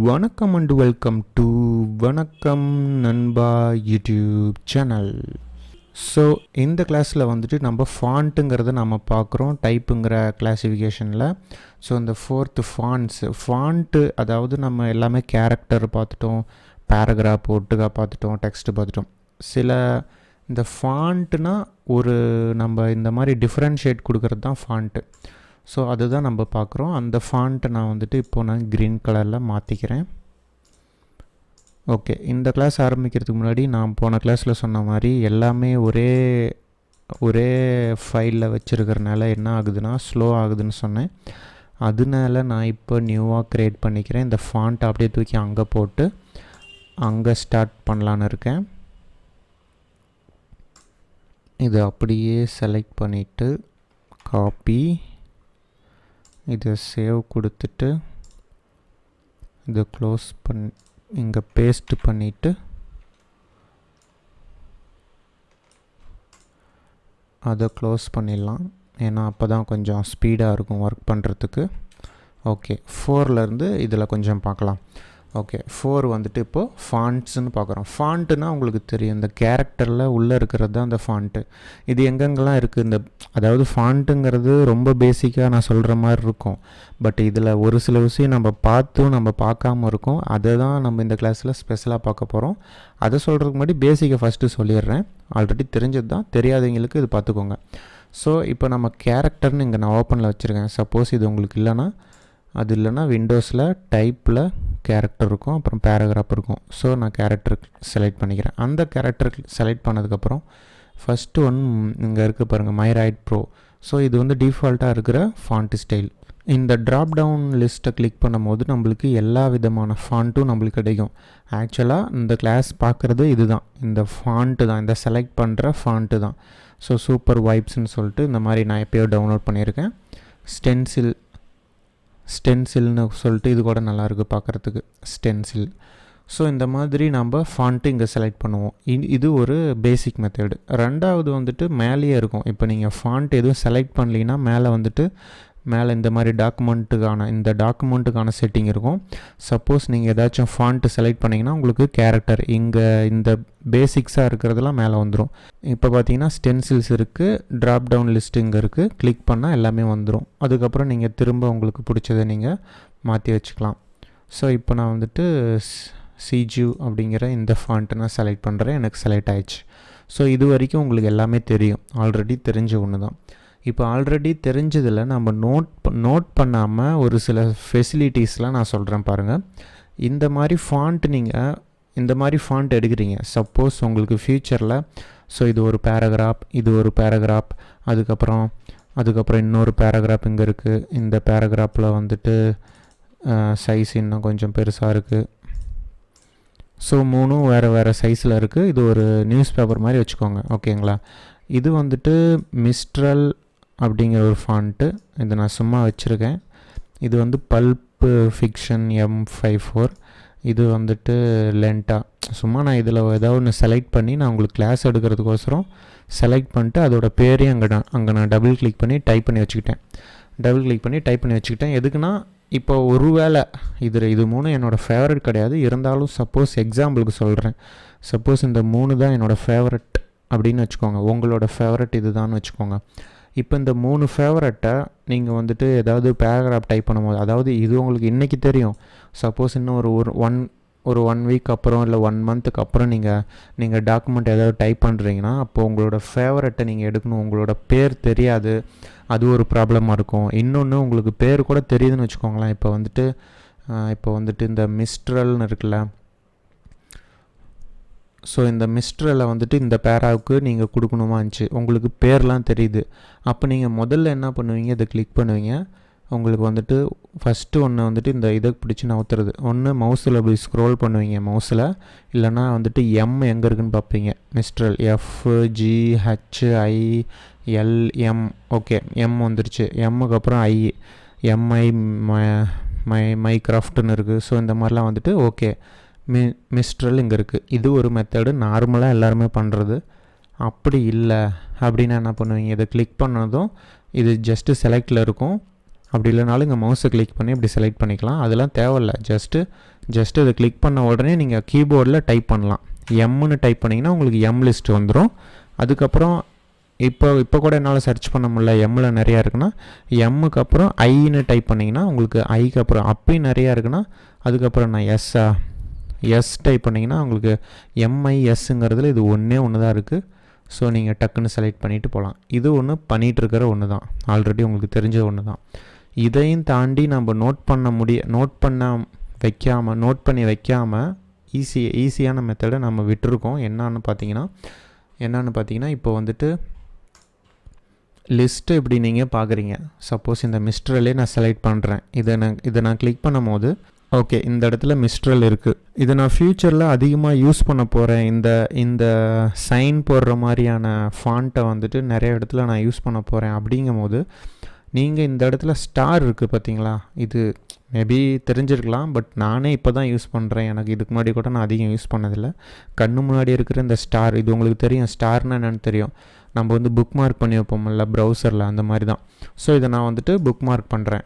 வணக்கம் and welcome to வணக்கம் நண்பா யூடியூப் சேனல். ஸோ இந்த கிளாஸில் வந்துட்டு நம்ம ஃபாண்ட்டுங்கிறத நம்ம பார்க்குறோம் டைப்புங்கிற கிளாஸிஃபிகேஷனில். ஸோ இந்த ஃபோர்த்து ஃபாண்ட்டு அதாவது நம்ம எல்லாமே கேரக்டர் பார்த்துட்டோம், பேராகிராஃப் ஒட்டுக்கா பார்த்துட்டோம், டெக்ஸ்ட்டு பார்த்துட்டோம். சில இந்த ஃபாண்ட்டுனா ஒரு நம்ம இந்த மாதிரி டிஃப்ரென்ஷியேட் கொடுக்கறது தான் ஃபாண்ட்டு. ஸோ அதுதான் நம்ம பார்க்குறோம். அந்த ஃபாண்ட்டை நான் வந்துட்டு இப்போது நான் க்ரீன் கலரில் மாற்றிக்கிறேன். ஓகே, இந்த கிளாஸ் ஆரம்பிக்கிறதுக்கு முன்னாடி நான் போன கிளாஸில் சொன்ன மாதிரி எல்லாமே ஒரே ஃபைலில் வச்சுருக்கிறனால என்ன ஆகுதுன்னா ஸ்லோ ஆகுதுன்னு சொன்னேன். அதனால நான் இப்போ நியூவாக க்ரியேட் பண்ணிக்கிறேன். இந்த ஃபாண்ட்டை அப்படியே தூக்கி அங்கே போட்டு அங்கே ஸ்டார்ட் பண்ணலான்னு இருக்கேன். இது அப்படியே செலக்ட் பண்ணிவிட்டு காப்பி, இதை சேவ் கொடுத்துட்டு இதை க்ளோஸ் இங்கே பேஸ்ட் பண்ணிவிட்டு அதை க்ளோஸ் பண்ணிடலாம். ஏன்னா அப்போ தான் கொஞ்சம் ஸ்பீடாக இருக்கும் ஒர்க் பண்ணுறதுக்கு. ஓகே, 4லேருந்து இதில் கொஞ்சம் பார்க்கலாம். ஓகே, 4 வந்துட்டு இப்போது ஃபாண்ட்ஸ்ன்னு பார்க்குறோம். ஃபாண்ட்டுனா உங்களுக்கு தெரியும், இந்த கேரக்டரில் உள்ளே இருக்கிறது தான் இந்த ஃபாண்ட்டு. இது எங்கெங்கெல்லாம் இருக்குது, அதாவது ஃபாண்ட்டுங்கிறது ரொம்ப பேசிக்காக நான் சொல்கிற மாதிரி இருக்கும். பட் இதில் ஒரு சில விஷயம் நம்ம பார்க்காம இருக்கோம். அதை தான் நம்ம இந்த கிளாஸில் ஸ்பெஷலாக பார்க்க போகிறோம். அதை சொல்கிறதுக்கு முன்னாடி பேசிக்கை ஃபஸ்ட்டு சொல்லிடுறேன். ஆல்ரெடி தெரிஞ்சது தான், தெரியாதவங்களுக்கு இது பார்த்துக்கோங்க. ஸோ இப்போ நம்ம கேரக்டர்னு இங்கே நான் ஓப்பனில் வச்சுருக்கேன். சப்போஸ் இது உங்களுக்கு இல்லைன்னா விண்டோஸில் டைப்பில் கேரக்டர் இருக்கும், அப்புறம் பேராகிராஃப் இருக்கும். ஸோ நான் கேரக்டர் செலக்ட் பண்ணிக்கிறேன். அந்த கேரக்டர் செலக்ட் பண்ணதுக்கப்புறம் ஃபஸ்ட்டு இங்கே இருக்குது பாருங்கள், மைராய்ட் ப்ரோ. ஸோ இது வந்து டிஃபால்ட்டாக இருக்கிற ஃபாண்ட் ஸ்டைல். இந்த ட்ராப் டவுன் லிஸ்ட்டை கிளிக் பண்ணும்போது நம்மளுக்கு எல்லா விதமான ஃபாண்ட்டும் நம்மளுக்கு கிடைக்கும். ஆக்சுவலாக இந்த கிளாஸ் பார்க்குறது இதுதான், இந்த ஃபாண்ட்டு தான், இந்த செலக்ட் பண்ணுற ஃபாண்ட்டு தான். ஸோ சூப்பர் வைப்ஸ்ன்னு சொல்லிட்டு இந்த மாதிரி நான் எப்போயோ டவுன்லோட் பண்ணியிருக்கேன். ஸ்டென்சில்னு சொல்லிட்டு இது கூட நல்லாயிருக்கு பார்க்குறதுக்கு, ஸ்டென்சில். ஸோ இந்த மாதிரி நம்ம ஃபாண்ட்டு இங்கே செலக்ட் பண்ணுவோம். இது ஒரு பேசிக் மெத்தடு. ரெண்டாவது வந்துட்டு மேலேயே இருக்கும். இப்போ நீங்கள் ஃபாண்ட் எதுவும் செலக்ட் பண்ணலிங்கன்னா மேலே இந்த மாதிரி டாக்குமெண்ட்டுக்கான செட்டிங் இருக்கும். சப்போஸ் நீங்கள் ஏதாச்சும் ஃபாண்ட்டு செலக்ட் பண்ணிங்கன்னா உங்களுக்கு கேரக்டர் இங்கே இந்த பேசிக்ஸாக இருக்கிறதெல்லாம் மேலே வந்துடும். இப்போ பார்த்தீங்கன்னா ஸ்டென்சில்ஸ் இருக்குது, ட்ராப் டவுன் லிஸ்ட் இங்கே இருக்குது. கிளிக் பண்ணால் எல்லாமே வந்துடும். அதுக்கப்புறம் நீங்கள் திரும்ப உங்களுக்கு பிடிச்சதை நீங்கள் மாற்றி வச்சுக்கலாம். ஸோ இப்போ நான் வந்துட்டு சிஜியூ அப்படிங்கிற இந்த ஃபாண்ட்டை நான் செலக்ட் பண்ணுறேன். எனக்கு செலக்ட் ஆயிடுச்சு. ஸோ இது வரைக்கும் உங்களுக்கு எல்லாமே தெரியும், ஆல்ரெடி தெரிஞ்ச ஒன்று தான். இப்போ ஆல்ரெடி தெரிஞ்சதில் நம்ம நோட் பண்ணாமல் ஒரு சில ஃபெசிலிட்டிஸ்லாம் நான் சொல்கிறேன் பாருங்கள். இந்த மாதிரி ஃபாண்ட் எடுக்கிறீங்க. சப்போஸ் உங்களுக்கு ஃப்யூச்சரில் ஸோ இது ஒரு பேராகிராஃப், அதுக்கப்புறம் இன்னொரு பேராகிராஃப் இங்கே இருக்குது. இந்த பேராகிராஃபில் வந்துட்டு சைஸ் இன்னும் கொஞ்சம் பெருசாக இருக்குது. ஸோ 3 வேறு சைஸில் இருக்குது. இது ஒரு நியூஸ் பேப்பர் மாதிரி வச்சுக்கோங்க, ஓகேங்களா. இது வந்துட்டு மிஸ்ட்ரல் அப்படிங்கிற ஒரு ஃபாண்ட்டு. இதை நான் சும்மா வச்சுருக்கேன். இது வந்து பல்ப்பு ஃபிக்ஷன் M54. இது வந்துட்டு லென்ட்டா. சும்மா நான் இதில் ஏதாவது ஒன்று செலக்ட் பண்ணி நான் உங்களுக்கு கிளாஸ் எடுக்கிறதுக்கோசரம் செலக்ட் பண்ணிட்டு அதோட பேரையும் அங்கே நான் டபுள் கிளிக் பண்ணி டைப் பண்ணி வச்சுக்கிட்டேன். எதுக்குன்னா இப்போ ஒரு வேளை இது 3 என்னோடய ஃபேவரட் கிடையாது. இருந்தாலும் சப்போஸ் எக்ஸாம்பிளுக்கு சொல்கிறேன். சப்போஸ் இந்த 3 தான் என்னோடய ஃபேவரட் அப்படின்னு வச்சுக்கோங்க, உங்களோட ஃபேவரட் இது தான் வச்சுக்கோங்க. இப்போ இந்த 3 ஃபேவரட்டை நீங்கள் வந்துட்டு ஏதாவது பேராகிராஃப் டைப் பண்ணும்போது, அதாவது இது உங்களுக்கு இன்றைக்கி தெரியும். சப்போஸ் இன்னும் ஒரு ஒன் வீக் அப்புறம் இல்லை 1 மந்த்துக்கு அப்புறம் நீங்கள் டாக்குமெண்ட் ஏதாவது டைப் பண்ணுறீங்கன்னா அப்போது உங்களோட ஃபேவரட்டை நீங்கள் எடுக்கணும். உங்களோட பேர் தெரியாது, அது ஒரு ப்ராப்ளமாக இருக்கும். இன்னொன்று உங்களுக்கு பேர் கூட தெரியுதுன்னு வச்சுக்கோங்களேன். இப்போ வந்துட்டு இந்த மிஸ்ட்ரல்னு இருக்குல்ல, ஸோ இந்த மிஸ்ட்ரலை வந்துட்டு இந்த பேராவுக்கு நீங்கள் கொடுக்கணுமா இருந்துச்சு, உங்களுக்கு பேர்லாம் தெரியுது. அப்போ நீங்கள் முதல்ல என்ன பண்ணுவீங்க, இதை கிளிக் பண்ணுவீங்க. உங்களுக்கு வந்துட்டு ஃபஸ்ட்டு வந்துட்டு இந்த இதை பிடிச்சி நவுத்துறது. மவுஸில் அப்படி ஸ்க்ரோல் பண்ணுவீங்க மவுஸில், இல்லைனா வந்துட்டு எம் எங்கே இருக்குதுன்னு பார்ப்பீங்க. மிஸ்ட்ரல் FGHILM. ஓகே, எம் வந்துருச்சு. எம்முக்கு அப்புறம் MI மைக்ராஃப்ட்னு இருக்குது. ஸோ இந்த மாதிரிலாம் வந்துட்டு ஓகே, மிஸ்ட்ரல் இங்கே இருக்குது. இது ஒரு மெத்தடு, நார்மலாக எல்லாருமே பண்ணுறது. அப்படி இல்லை அப்படின்னா என்ன பண்ணுவீங்க, இதை கிளிக் பண்ணதும் இது ஜஸ்ட்டு செலக்டில் இருக்கும். அப்படி இல்லைனாலும் இங்கே மவுஸை கிளிக் பண்ணி இப்படி செலக்ட் பண்ணிக்கலாம். அதெல்லாம் தேவையில்லை. ஜஸ்ட்டு ஜஸ்ட் இதை கிளிக் பண்ண உடனே நீங்கள் கீபோர்டில் டைப் பண்ணலாம். எம்னு டைப் பண்ணிங்கன்னா உங்களுக்கு எம் லிஸ்ட் வந்துடும். அதுக்கப்புறம் இப்போ கூட என்னால் சர்ச் பண்ண முடியல, எம்மில் நிறையா இருக்குன்னா எம்முக்கு அப்புறம் ஐன்னு டைப் பண்ணிங்கன்னா உங்களுக்கு ஐக்கு அப்புறம் அப்பயும் நிறையா இருக்குன்னா அதுக்கப்புறம் நான் எஸ் டைப் பண்ணிங்கன்னா உங்களுக்கு எம்ஐஎஸ்ங்கிறதுல இது ஒன்றே ஒன்று தான் இருக்குது. ஸோ நீங்கள் டக்குன்னு செலக்ட் பண்ணிவிட்டு போகலாம். இது ஒன்று பண்ணிகிட்ருக்கிற ஒன்று தான், ஆல்ரெடி உங்களுக்கு தெரிஞ்ச ஒன்று தான். இதையும் தாண்டி நம்ம நோட் பண்ணி வைக்காமல் ஈஸியான மெத்தடை நம்ம விட்டுருக்கோம். என்னன்னு பார்த்தீங்கன்னா இப்போ வந்துட்டு லிஸ்ட்டு இப்படி நீங்கள் பார்க்குறீங்க. சப்போஸ் இந்த மிஸ்ட்ரலே நான் செலக்ட் பண்ணுறேன். இதை நான் கிளிக் பண்ணும் போது ஓகே, இந்த இடத்துல மிஸ்ட்ரல் இருக்குது. இதை நான் ஃப்யூச்சரில் அதிகமாக யூஸ் பண்ண போகிறேன். இந்த சைன் போடுற மாதிரியான ஃபாண்ட்டை வந்துட்டு நிறைய இடத்துல நான் யூஸ் பண்ண போகிறேன். அப்படிங்கும் போது நீங்கள் இந்த இடத்துல ஸ்டார் இருக்குது பார்த்தீங்களா, இது மேபி தெரிஞ்சிருக்கலாம், பட் நானே இப்போ தான் யூஸ் பண்ணுறேன். எனக்கு இதுக்கு முன்னாடி கூட நான் அதிகம் யூஸ் பண்ணதில்லை. கண்ணு முன்னாடி இருக்கிற இந்த ஸ்டார், இது உங்களுக்கு தெரியும் ஸ்டார்னால் என்னென்னு தெரியும். நம்ம வந்து புக் மார்க் பண்ணி வைப்போம்ல ப்ரௌசரில், அந்த மாதிரி தான். ஸோ இதை நான் வந்துட்டு புக் மார்க் பண்ணுறேன்.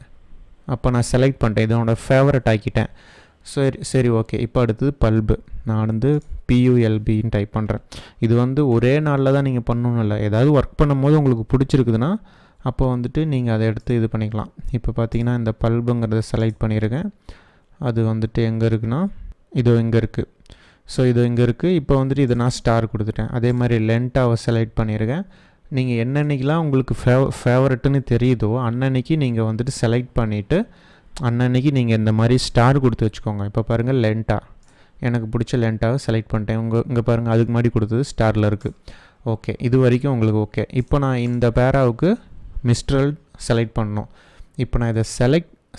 அப்போ நான் செலக்ட் பண்ணிட்டேன், இதோட ஃபேவரட் ஆக்கிட்டேன். சரி ஓகே. இப்போ அடுத்தது பல்பு. நான் வந்து PULBன்னு டைப் பண்ணுறேன். இது வந்து ஒரே நாளில் தான் நீங்கள் பண்ணணும் இல்லை, ஏதாவது ஒர்க் பண்ணும் போது உங்களுக்கு பிடிச்சிருக்குதுன்னா அப்போ வந்துட்டு நீங்கள் அதை எடுத்து இது பண்ணிக்கலாம். இப்போ பார்த்தீங்கன்னா இந்த பல்புங்கிறத செலக்ட் பண்ணியிருக்கேன். அது வந்துட்டு எங்கே இருக்குன்னா இதோ இங்கே இருக்குது. ஸோ இது இங்கே இருக்குது. இப்போ வந்துட்டு இதை நான் ஸ்டார் கொடுத்துட்டேன். அதே மாதிரி லென்ட்டாவை செலக்ட் பண்ணியிருக்கேன். நீங்கள் என்னென்னைக்கெலாம் உங்களுக்கு ஃபேவரட்டுன்னு தெரியுதோ அன்னன்னைக்கு நீங்கள் வந்துட்டு செலக்ட் பண்ணிவிட்டு அன்னன்னைக்கு நீங்கள் இந்த மாதிரி ஸ்டார் கொடுத்து வச்சுக்கோங்க. இப்போ பாருங்கள் லென்ட்டா, எனக்கு பிடிச்ச லென்ட்டாவை செலக்ட் பண்ணிட்டேன். இங்கே பாருங்கள் அதுக்கு முன்னாடி கொடுத்தது ஸ்டாரில் இருக்குது. ஓகே, இது வரைக்கும் உங்களுக்கு ஓகே. இப்போ நான் இந்த பேராவுக்கு மிஸ்ட்ரல் செலக்ட் பண்ணணும். இப்போ நான் இதை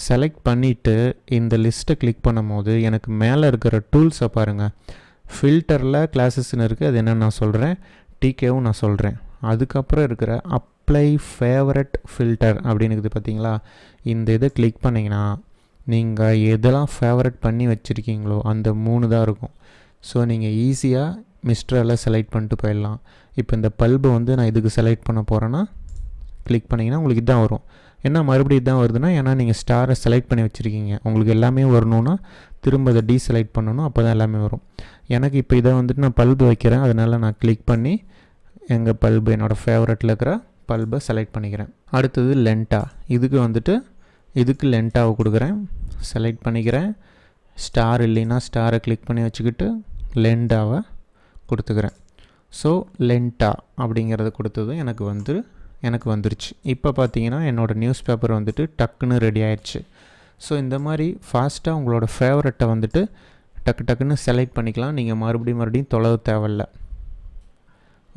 செலக்ட் பண்ணிவிட்டு இந்த லிஸ்ட்டை கிளிக் பண்ணும் போது எனக்கு மேலே இருக்கிற டூல்ஸை பாருங்கள். ஃபில்டரில் கிளாஸஸ்ன்னு இருக்குது, அது என்னென்னு நான் சொல்கிறேன். டிகேவும் நான் சொல்கிறேன். அதுக்கப்புறம் இருக்கிற அப்ளை ஃபேவரட் ஃபில்டர் அப்படின்னு இருக்குது பார்த்தீங்களா, இந்த இதை கிளிக் பண்ணிங்கன்னா நீங்கள் எதெல்லாம் ஃபேவரட் பண்ணி வச்சுருக்கீங்களோ அந்த 3 தான் இருக்கும். ஸோ நீங்கள் ஈஸியாக மிஸ்ட்ரலில் செலக்ட் பண்ணிட்டு போயிடலாம். இப்போ இந்த பல்பு வந்து நான் இதுக்கு செலக்ட் பண்ண போகிறேன்னா கிளிக் பண்ணிங்கன்னா உங்களுக்கு இதுதான் வரும். என்ன மறுபடியும் இதுதான் வருதுன்னா, ஏன்னா நீங்கள் ஸ்டாரை செலக்ட் பண்ணி வச்சுருக்கீங்க. உங்களுக்கு எல்லாமே வரணுன்னா திரும்ப அதை டீசெலக்ட் பண்ணணும், அப்போ தான் எல்லாமே வரும். எனக்கு இப்போ இதை வந்துட்டு நான் பல்பு வைக்கிறேன், அதனால் நான் கிளிக் பண்ணி எங்கள் பல்பு என்னோடய ஃபேவரட்டில் இருக்கிற பல்பை செலக்ட் பண்ணிக்கிறேன். அடுத்தது லென்ட்டா. இதுக்கு லென்ட்டாவை கொடுக்குறேன், செலக்ட் பண்ணிக்கிறேன். ஸ்டார் இல்லைன்னா ஸ்டாரை கிளிக் பண்ணி வச்சுக்கிட்டு லென்ட்டாவை கொடுத்துக்கிறேன். ஸோ லென்ட்டா அப்படிங்கிறத கொடுத்தது எனக்கு வந்துருச்சு. இப்போ பார்த்தீங்கன்னா என்னோடய நியூஸ் பேப்பர் வந்துட்டு டக்குன்னு ரெடி ஆயிடுச்சு. ஸோ இந்த மாதிரி ஃபாஸ்ட்டாக உங்களோட ஃபேவரட்டை வந்துட்டு டக்குன்னு செலக்ட் பண்ணிக்கலாம். நீங்கள் மறுபடியும் தொலைவு தேவையில்ல.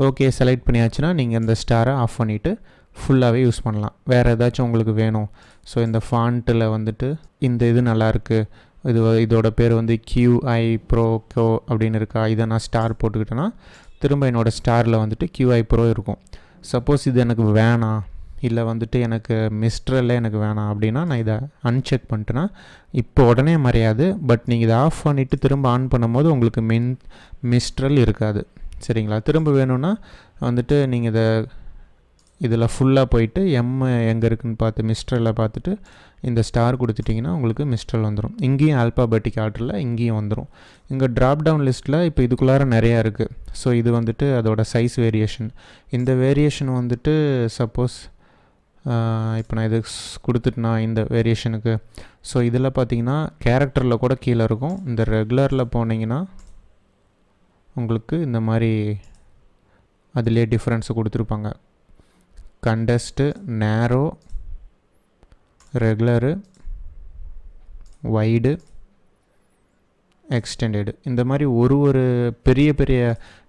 ஓகே, செலக்ட் பண்ணியாச்சுன்னா நீங்கள் இந்த ஸ்டாரை ஆஃப் பண்ணிவிட்டு ஃபுல்லாகவே யூஸ் பண்ணலாம். வேறு ஏதாச்சும் உங்களுக்கு வேணும். ஸோ இந்த ஃபாண்ட்டில் வந்துட்டு இந்த இது நல்லாயிருக்கு, இதோட பேர் வந்து QI Pro அப்படின்னு இருக்கா, இதை நான் ஸ்டார் போட்டுக்கிட்டேன்னா திரும்ப என்னோடய ஸ்டாரில் வந்துட்டு QI Pro இருக்கும். சப்போஸ் இது எனக்கு வேணாம், இல்லை வந்துட்டு எனக்கு மிஸ்ட்ரல்லே எனக்கு வேணாம் அப்படின்னா நான் இதை அன்செக் பண்ணிட்டேன்னா இப்போ உடனே மறையாது. பட் நீங்கள் இதை ஆஃப் பண்ணிவிட்டு திரும்ப ஆன் பண்ணும்போது உங்களுக்கு மிஸ்ட்ரல் இருக்காது. சரிங்களா? திரும்ப வேணும்னா வந்துட்டு நீங்கள் இதில் ஃபுல்லாக போயிட்டு எங்கே இருக்குதுன்னு பார்த்து மிஸ்ட்ரலில் பார்த்துட்டு இந்த ஸ்டார் கொடுத்துட்டிங்கன்னா உங்களுக்கு மிஸ்ட்ரல் வந்துடும். இங்கேயும் ஆல்பாபெட்டிக் ஆர்டரில் இங்கேயும் வந்துடும். இங்கே ட்ராப் டவுன் லிஸ்ட்டில் இப்போ இதுக்குள்ளார நிறையா இருக்குது. ஸோ இது வந்துட்டு அதோட சைஸ் வேரியேஷன். இந்த வேரியேஷன் வந்துட்டு சப்போஸ் இப்போ நான் இது கொடுத்துட்டுனா இந்த வேரியேஷனுக்கு, ஸோ இதில் பார்த்தீங்கன்னா கேரக்டரில் கூட கீழே இருக்கும். இந்த ரெகுலரில் போனீங்கன்னா உங்களுக்கு இந்த மாதிரி அதிலே டிஃப்ரென்ஸு கொடுத்துருப்பாங்க. கண்டஸ்ட்டு, நேரோ, ரெகுலரு, வைடு, எக்ஸ்டெண்டடு, இந்த மாதிரி ஒரு பெரிய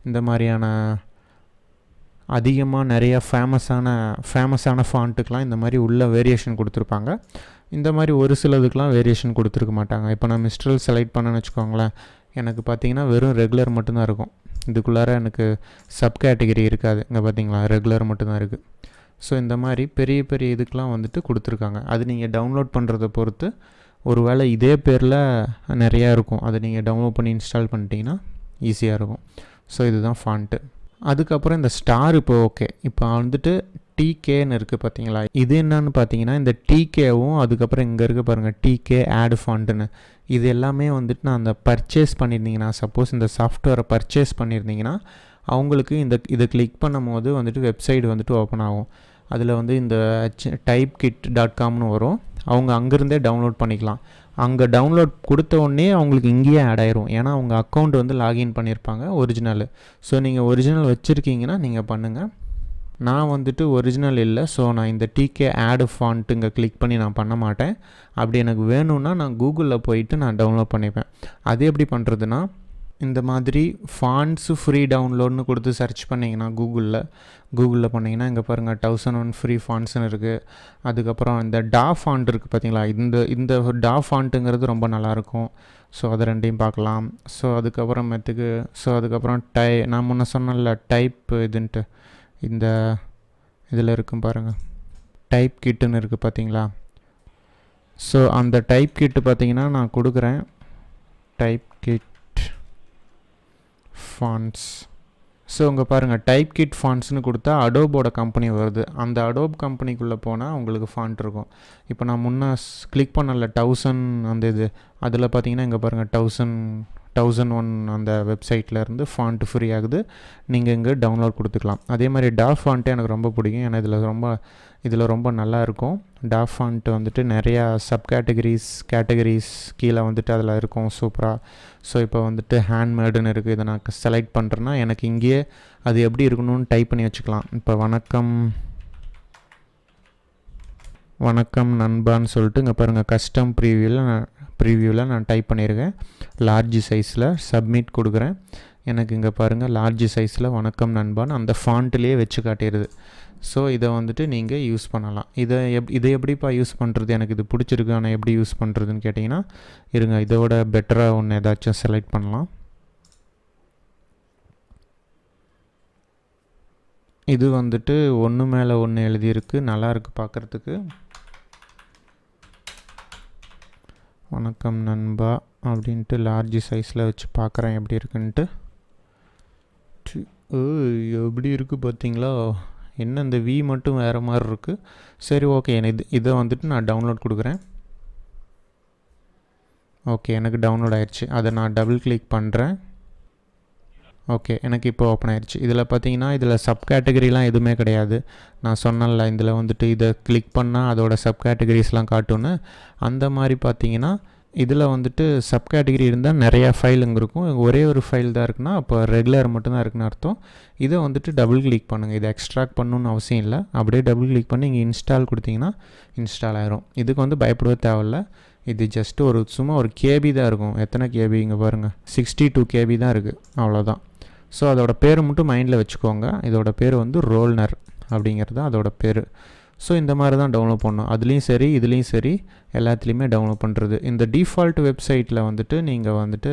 இந்த மாதிரியான அதிகமாக நிறைய ஃபேமஸான ஃபாண்ட்டுக்கெலாம் இந்த மாதிரி உள்ள வேரியேஷன் கொடுத்துருப்பாங்க. இந்த மாதிரி ஒரு சிலதுக்கெலாம் வேரியேஷன் கொடுத்துருக்க மாட்டாங்க. இப்போ நான் மிஸ்ட்ரல் செலக்ட் பண்ணேன்னு வச்சுக்கோங்களேன், எனக்கு பார்த்திங்கன்னா வெறும் ரெகுலர் மட்டும்தான் இருக்கும். இதுக்குள்ளார எனக்கு சப் கேட்டகரி இருக்காது. இங்கே பார்த்திங்களா ரெகுலர் மட்டும்தான் இருக்குது. ஸோ இந்த மாதிரி பெரிய இதுக்கெலாம் வந்துட்டு கொடுத்துருக்காங்க. அது நீங்கள் டவுன்லோட் பண்ணுறதை பொறுத்து ஒரு வேளை இதே பேரில் நிறையா இருக்கும். அதை நீங்கள் டவுன்லோட் பண்ணி இன்ஸ்டால் பண்ணிட்டீங்கன்னா ஈஸியாக இருக்கும். ஸோ இதுதான் ஃபாண்ட்டு. அதுக்கப்புறம் இந்த ஸ்டார் இப்போ ஓகே. இப்போ வந்துட்டு டிகேன்னு இருக்குது பார்த்தீங்களா, இது என்னன்னு பார்த்தீங்கன்னா இந்த டிகேவும் அதுக்கப்புறம் இங்கே இருக்குது பாருங்கள் டிகே ஆட் ஃபாண்ட்டுன்னு, இது எல்லாமே வந்துட்டு நான் அந்த பர்ச்சேஸ் பண்ணியிருந்தீங்கன்னா, சப்போஸ் இந்த சாஃப்ட்வேரை பர்ச்சேஸ் பண்ணியிருந்தீங்கன்னா அவங்களுக்கு இதை கிளிக் பண்ணும் போது வந்துட்டு வெப்சைட் வந்துட்டு ஓப்பன் ஆகும். அதில் வந்து இந்த typekit.comனு வரும், அவங்க அங்கேருந்தே டவுன்லோட் பண்ணிக்கலாம். அங்கே டவுன்லோட் கொடுத்த உடனே அவங்களுக்கு இங்கேயே ஆட் ஆயிரும், ஏன்னா அவங்க அக்கௌண்ட் வந்து லாகின் பண்ணியிருப்பாங்க ஒரிஜினல். ஸோ நீங்கள் ஒரிஜினல் வச்சுருக்கீங்கன்னா நீங்கள் பண்ணுங்கள். நான் வந்துட்டு ஒரிஜினல் இல்லை, ஸோ நான் இந்த டிகே ஆட் ஃபாண்ட் இங்கே கிளிக் பண்ணி நான் பண்ண மாட்டேன். அப்படி எனக்கு வேணும்னா நான் கூகுளில் போயிட்டு நான் டவுன்லோட் பண்ணிப்பேன். அது எப்படி பண்ணுறதுன்னா, இந்த மாதிரி ஃபாண்ட்ஸு ஃப்ரீ டவுன்லோட்னு கொடுத்து சர்ச் பண்ணிங்கன்னா கூகுளில் பண்ணிங்கன்னா இங்கே பாருங்கள் 1001 ஃப்ரீ ஃபாண்ட்ஸ்னு இருக்குது. அதுக்கப்புறம் இந்த டா ஃபாண்ட் இருக்குது பார்த்தீங்களா, இந்த டா ஃபாண்ட்டுங்கிறது ரொம்ப நல்லாயிருக்கும். ஸோ அதை ரெண்டையும் பார்க்கலாம். ஸோ அதுக்கப்புறம் நான் முன்ன சொன்னல டைப் இதுன்ட்டு இந்த இதில் இருக்கும் பாருங்கள், டைப் கிட்டுன்னு இருக்குது பார்த்தீங்களா. ஸோ அந்த டைப் கிட்டு பார்த்தீங்கன்னா நான் கொடுக்குறேன், டைப் கிட் ஃபாண்ட்ஸ். ஸோ இங்கே பாருங்கள் டைப் கிட் ஃபாண்ட்ஸ்னு கொடுத்தா அடோபோட கம்பெனி வருது. அந்த அடோப் கம்பெனிக்குள்ளே போனால் உங்களுக்கு ஃபாண்ட் இருக்கும். இப்போ நான் முன்னே கிளிக் பண்ணல 1000 அந்த இது, அதில் பார்த்தீங்கன்னா இங்கே பாருங்கள் 1001 அந்த வெப்சைட்டில் இருந்து ஃபாண்ட் ஃப்ரீ ஆகுது. நீங்கள் இங்கே டவுன்லோட் கொடுத்துக்கலாம். அதே மாதிரி டா ஃபாண்ட்டே எனக்கு ரொம்ப பிடிக்கும், ஏன்னா இதில் ரொம்ப நல்லா இருக்கும். டா ஃபாண்ட் வந்துட்டு நிறையா கேட்டகரிஸ் கீழே வந்துட்டு அதில் இருக்கும் சூப்பராக. ஸோ இப்போ வந்துட்டு ஹேண்ட்மேடுன்னு இருக்குது, இதை நான் செலக்ட் பண்ணுறேன்னா எனக்கு இங்கேயே அது எப்படி இருக்கணும்னு டைப் பண்ணி வச்சுக்கலாம். இப்போ வணக்கம் நண்பான்னு சொல்லிட்டு இங்கே பாருங்கள் கஸ்டம் ப்ரீவியூவில் நான் டைப் பண்ணியிருக்கேன் லார்ஜ் சைஸில். சப்மிட் கொடுக்குறேன். எனக்கு இங்கே பாருங்கள் லார்ஜ் சைஸில் வணக்கம் நண்பான்னு அந்த ஃபாண்ட்லேயே வச்சு காட்டிடுது. ஸோ இதை வந்துட்டு நீங்கள் யூஸ் பண்ணலாம். இதை எப்படிப்பா யூஸ் பண்ணுறது, எனக்கு இது பிடிச்சிருக்கு ஆனால் எப்படி யூஸ் பண்ணுறதுன்னு கேட்டிங்கன்னா, இருங்க இதோட பெட்டராக ஒன்று ஏதாச்சும் செலக்ட் பண்ணலாம். இது வந்துட்டு ஒன்று மேலே ஒன்று எழுதியிருக்கு, நல்லாயிருக்கு பார்க்குறதுக்கு. வணக்கம் நண்பா அப்படின்ட்டு லார்ஜ் சைஸில் வச்சு பார்க்குறேன் எப்படி இருக்குன்ட்டு. எப்படி இருக்குது பார்த்தீங்களா, என்ன இந்த வி மட்டும் வேறு மாதிரி இருக்குது. சரி ஓகே, இதை வந்துட்டு நான் டவுன்லோட் கொடுக்குறேன். ஓகே எனக்கு டவுன்லோட் ஆயிடுச்சு. அதை நான் டபுள் கிளிக் பண்ணுறேன். ஓகே எனக்கு இப்போ ஓப்பன் ஆயிடுச்சு. இதில் பார்த்தீங்கன்னா இதில் சப் கேட்டகரிலாம் எதுவுமே கிடையாது. நான் சொன்னேன்ல இதில் வந்துட்டு இதை கிளிக் பண்ணால் அதோட சப் கேட்டகரிஸ்லாம் காட்டுன்னு. அந்த மாதிரி பார்த்தீங்கன்னா இதில் வந்துட்டு சப் கேட்டகரி இருந்தால் நிறையா ஃபைல் இங்கே இருக்கும். ஒரே ஒரு ஃபைல் தான் இருக்குன்னா அப்போ ரெகுலர் மட்டும்தான் இருக்குன்னு அர்த்தம். இதை வந்துட்டு டபுள் கிளிக் பண்ணுங்கள். இதை எக்ஸ்ட்ராக்ட் பண்ணணுன்னு அவசியம் இல்லை, அப்படியே டபுள் கிளிக் பண்ணி இங்கே இன்ஸ்டால் கொடுத்தீங்கன்னா இன்ஸ்டால் ஆயிரும். இதுக்கு வந்து பயப்படவே தேவையில்லை. இது ஜஸ்ட் சும்மா ஒரு கேபி தான் இருக்கும். எத்தனை கேபி இங்கே பாருங்கள், 62 கேபி தான் இருக்குது, அவ்வளோதான். ஸோ அதோட பேர் மட்டும் மைண்டில் வச்சுக்கோங்க. இதோட பேர் வந்து ரோல்னர் அப்படிங்கிறது தான் அதோட பேர். ஸோ இந்த மாதிரி தான் டவுன்லோட் பண்ணணும். அதுலேயும் சரி இதுலேயும் சரி எல்லாத்துலேயுமே டவுன்லோட் பண்ணுறது. இந்த டிஃபால்ட் வெப்சைட்டில் வந்துட்டு நீங்கள் வந்துட்டு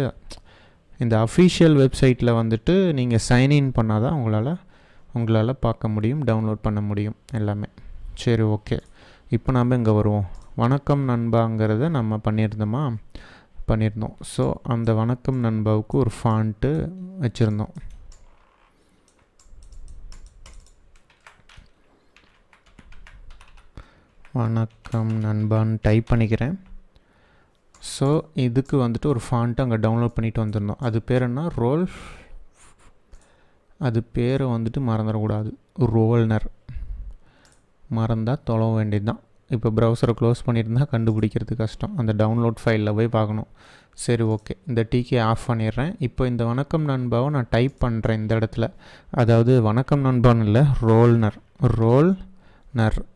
இந்த அஃபிஷியல் வெப்சைட்டில் வந்துட்டு நீங்கள் சைன்இன் பண்ணால் தான் உங்களால் பார்க்க முடியும், டவுன்லோட் பண்ண முடியும் எல்லாமே. சரி ஓகே, இப்போ நம்ம இங்கே வருவோம். வணக்கம் நண்பாங்கிறத நம்ம பண்ணியிருந்தோம். ஸோ அந்த வணக்கம் நண்பாவுக்கு ஒரு ஃபாண்ட்டு வச்சுருந்தோம். வணக்கம் நண்பான்னு டைப் பண்ணிக்கிறேன். ஸோ இதுக்கு வந்துட்டு ஒரு ஃபாண்ட்டு அங்கே டவுன்லோட் பண்ணிட்டு வந்துருந்தோம். அது பேர் என்ன, அது பேரை வந்துட்டு மறந்துடக்கூடாது, ரோல்னர். மறந்தால் தொலைவ வேண்டியது தான். இப்போ ப்ரௌசரை க்ளோஸ் பண்ணியிருந்தால் கண்டுபிடிக்கிறது கஷ்டம், அந்த டவுன்லோட் ஃபைலில் போய் பார்க்கணும். சரி ஓகே, இந்த டிகே ஆஃப் பண்ணிடுறேன். இப்போ இந்த வணக்கம் நண்பாவை நான் டைப் பண்ணுறேன் இந்த இடத்துல. அதாவது வணக்கம் நண்பான்னு இல்லை, ரோல்னர்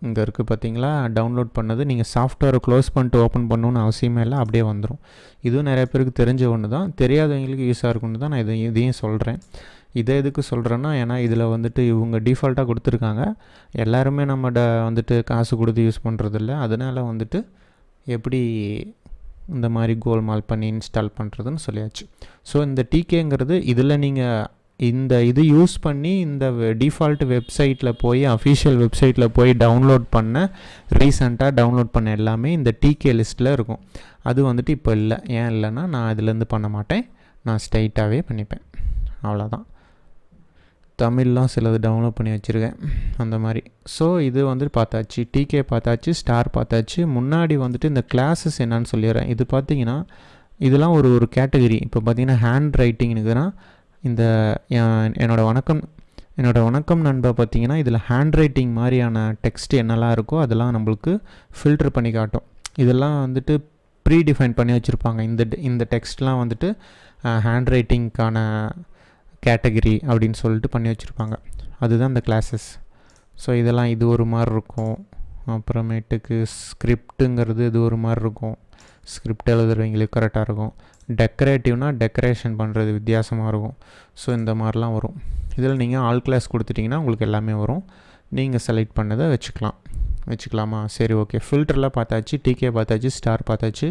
இங்கே இருக்குது பார்த்தீங்களா, டவுன்லோட் பண்ணது. நீங்கள் சாஃப்ட்வேரை க்ளோஸ் பண்ணிட்டு ஓப்பன் பண்ணணுன்னு அவசியமே இல்லை, அப்படியே வந்துடும். இதுவும் நிறைய பேருக்கு தெரிஞ்ச ஒன்று தான், தெரியாதவங்களுக்கு யூஸாக இருக்குன்னு தான் நான் இதையும் சொல்கிறேன். இதை எதுக்கு சொல்கிறேன்னா, ஏன்னா இதில் வந்துட்டு இவங்க டிஃபால்ட்டாக கொடுத்துருக்காங்க. எல்லாருமே வந்துட்டு காசு கொடுத்து யூஸ் பண்ணுறதில்ல. அதனால் வந்துட்டு எப்படி இந்த மாதிரி கோல்மால் பண்ணி இன்ஸ்டால் பண்ணுறதுன்னு சொல்லியாச்சு. ஸோ இந்த டிகேங்கிறது இதில் நீங்கள் இது யூஸ் பண்ணி இந்த டிஃபால்ட் வெப்சைட்டில் போய் அஃபிஷியல் வெப்சைட்டில் போய் ரீசெண்டாக டவுன்லோட் பண்ண எல்லாமே இந்த டிகே லிஸ்ட்டில் இருக்கும். அது வந்துட்டு இப்போ இல்லை. ஏன் இல்லைன்னா நான் இதுலேருந்து பண்ண மாட்டேன், நான் ஸ்ட்ரைட்டாகவே பண்ணிப்பேன், அவ்வளோதான். தமிழ்லாம் சிலது டவுன்லோட் பண்ணி வச்சுருக்கேன் அந்த மாதிரி. ஸோ இது வந்துட்டு பார்த்தாச்சு, டிகே பார்த்தாச்சு, ஸ்டார் பார்த்தாச்சு. முன்னாடி வந்துட்டு இந்த கிளாஸஸ் என்னன்னு சொல்லிடுறேன். இது பார்த்தீங்கன்னா இதெல்லாம் ஒரு ஒரு கேட்டகரி. இப்போ பார்த்தீங்கன்னா ஹேண்ட் ரைட்டிங்னுக்குன்னா இந்த என்னோடய வணக்கம் நண்பா பார்த்தீங்கன்னா இதில் ஹேண்ட் ரைட்டிங் மாதிரியான டெக்ஸ்ட் என்னெல்லாம் இருக்கோ அதெல்லாம் நம்மளுக்கு ஃபில்டர் பண்ணி காட்டும். இதெல்லாம் வந்துட்டு ப்ரீ டிஃபைன் பண்ணி வச்சுருப்பாங்க. இந்த டெக்ஸ்ட்லாம் வந்துட்டு ஹேண்ட் ரைட்டிங்க்கான கேட்டகரி அப்படின்னு சொல்லிட்டு பண்ணி வச்சுருப்பாங்க. அதுதான் இந்த கிளாஸஸ். ஸோ இதெல்லாம் இது ஒரு மாதிரி இருக்கும். அப்புறமேட்டுக்கு ஸ்கிரிப்டுங்கிறது இது ஒரு மாதிரி இருக்கும். ஸ்கிரிப்ட் எழுதுறவங்களுக்கு கரெக்டாக இருக்கும். டெக்கரேட்டிவ்னால் டெக்கரேஷன் பண்ணுறது வித்தியாசமாக இருக்கும். ஸோ இந்த மாதிரிலாம் வரும். இதில் நீங்கள் ஆல் கிளாஸ் கொடுத்துட்டிங்கன்னா உங்களுக்கு எல்லாமே வரும். நீங்கள் செலக்ட் பண்ணதை வச்சுக்கலாமா? சரி, ஓகே. ஃபில்டர்லாம் பார்த்தாச்சு, டிகே பார்த்தாச்சு, ஸ்டார் பார்த்தாச்சு,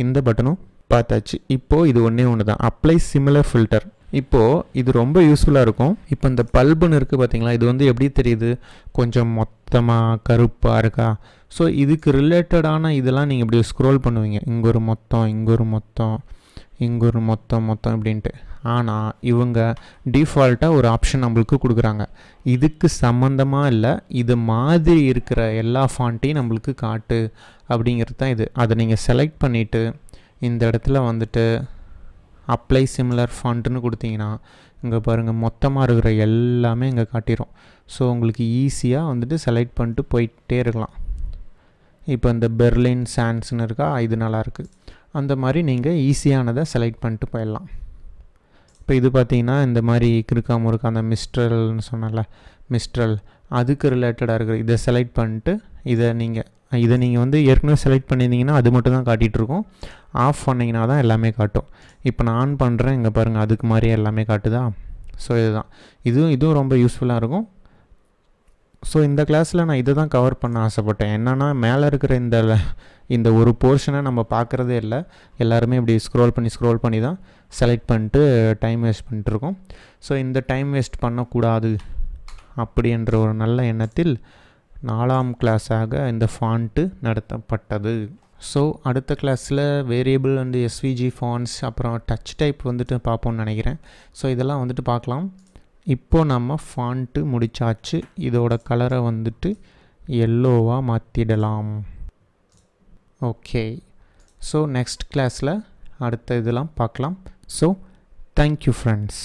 இந்த பட்டனும் பார்த்தாச்சு. இப்போது இது ஒன்று தான், அப்ளை சிமிலர் ஃபில்டர். இப்போது இது ரொம்ப யூஸ்ஃபுல்லாக இருக்கும். இப்போ இந்த பல்புன்னு இருக்குது பார்த்தீங்களா, இது வந்து எப்படி தெரியுது, கொஞ்சம் மொத்தமாக கருப்பாக இருக்கா? ஸோ இதுக்கு ரிலேட்டடான இதெல்லாம் நீங்கள் இப்படி ஸ்க்ரோல் பண்ணுவீங்க. இங்கே ஒரு மொத்தம், இங்கே ஒரு மொத்தம், இங்கே ஒரு மொத்தம் அப்படின்ட்டு. ஆனால் இவங்க டிஃபால்ட்டாக ஒரு ஆப்ஷன் நம்மளுக்கு கொடுக்குறாங்க. இதுக்கு சம்மந்தமாக இல்லை, இது மாதிரி இருக்கிற எல்லா ஃபாண்ட்டையும் நம்மளுக்கு காட்டு அப்படிங்கிறது தான் இது. அதை நீங்கள் செலக்ட் பண்ணிவிட்டு இந்த இடத்துல வந்துட்டு அப்ளை சிமிலர் ஃபாண்ட்டுன்னு கொடுத்தீங்கன்னா இங்கே பாருங்கள் மொத்தமாக இருக்கிற எல்லாமே இங்கே காட்டிடும். ஸோ உங்களுக்கு ஈஸியாக வந்துட்டு செலக்ட் பண்ணிட்டு போயிட்டே இருக்கலாம். இப்போ இந்த பெர்லின் சான்ஸ்னு இருக்கா, இது நல்லாயிருக்கு. அந்த மாதிரி நீங்கள் ஈஸியானதை செலக்ட் பண்ணிட்டு போயிடலாம். இப்போ இது பார்த்தீங்கன்னா இந்த மாதிரி கிறுக்காமல் இருக்கா, அந்த மிஸ்ட்ரல்னு சொன்னால மிஸ்ட்ரல், அதுக்கு ரிலேட்டடாக இருக்குது. இதை செலக்ட் பண்ணிட்டு இதை நீங்கள் வந்து ஏற்கனவே செலக்ட் பண்ணியிருந்தீங்கன்னா அது மட்டும் தான் காட்டிகிட்ருக்கும். ஆஃப் பண்ணிங்கன்னா தான் எல்லாமே காட்டும். இப்போ நான் ஆன் பண்ணுறேன், இங்கே பாருங்கள் அதுக்கு மாதிரியே எல்லாமே காட்டுதா? ஸோ இதுதான், இதுவும் ரொம்ப யூஸ்ஃபுல்லாக இருக்கும். ஸோ இந்த கிளாஸில் நான் இதை தான் கவர் பண்ண ஆசைப்பட்டேன். என்னென்னா மேலே இருக்கிற இந்த ஒரு போர்ஷனை நம்ம பார்க்குறதே இல்லை. எல்லாருமே இப்படி ஸ்க்ரோல் பண்ணி தான் செலக்ட் பண்ணிட்டு டைம் வேஸ்ட் பண்ணிட்டுருக்கோம். ஸோ இந்த டைம் வேஸ்ட் பண்ணக்கூடாது அப்படின்ற ஒரு நல்ல எண்ணத்தில் 4ஆம் கிளாஸாக இந்த ஃபாண்ட்டு நடத்தப்பட்டது. ஸோ அடுத்த கிளாஸில் வேரியபிள் அண்ட் எஸ்விஜி ஃபாண்ட்ஸ் அப்புறம் டச் டைப் வந்துட்டு பார்ப்போம்னு நினைக்கிறேன். ஸோ இதெல்லாம் வந்துட்டு பார்க்கலாம். இப்போது நம்ம ஃபாண்ட்டு முடித்தாச்சு. இதோட கலரை வந்துட்டு எல்லோவாக மாற்றிடலாம். ஓகே, ஸோ நெக்ஸ்ட் கிளாஸில் அடுத்த இதெல்லாம் பார்க்கலாம். So thank you friends.